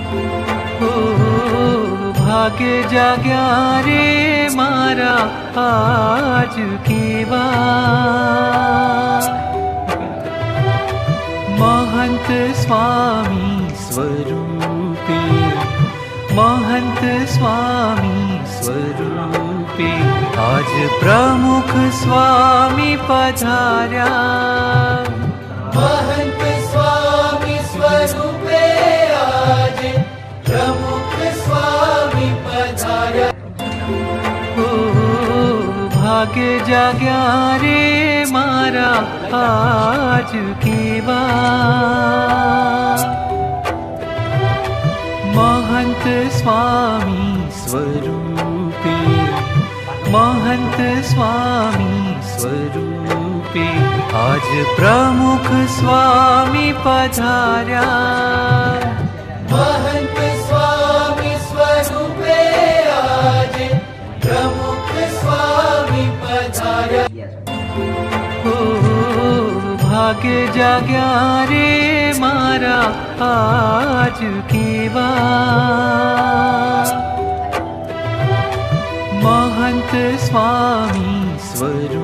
ओ भाग्य जाग्या रे मारा आज केवा महंत स्वामी स्वरूपे महंत स्वामी स्वरूपे आज प्रमुख स्वामी पधार्या महंत स्वामी स्वरूपे आज प्रमुख स्वामी पधार्या ओ भाग्य जाग्या रे मारा आज केवा महंत स्वामी स्वरूपे महंत स्वामी स्वरूपे आज प्रमुख स्वामी पधार्या महंत स्वामी स्वरूपे आज प्रमुख स्वामी पधार्या ओ भाग्य जाग्या रे मारा आज केवा महंत स्वामी स्वरूपे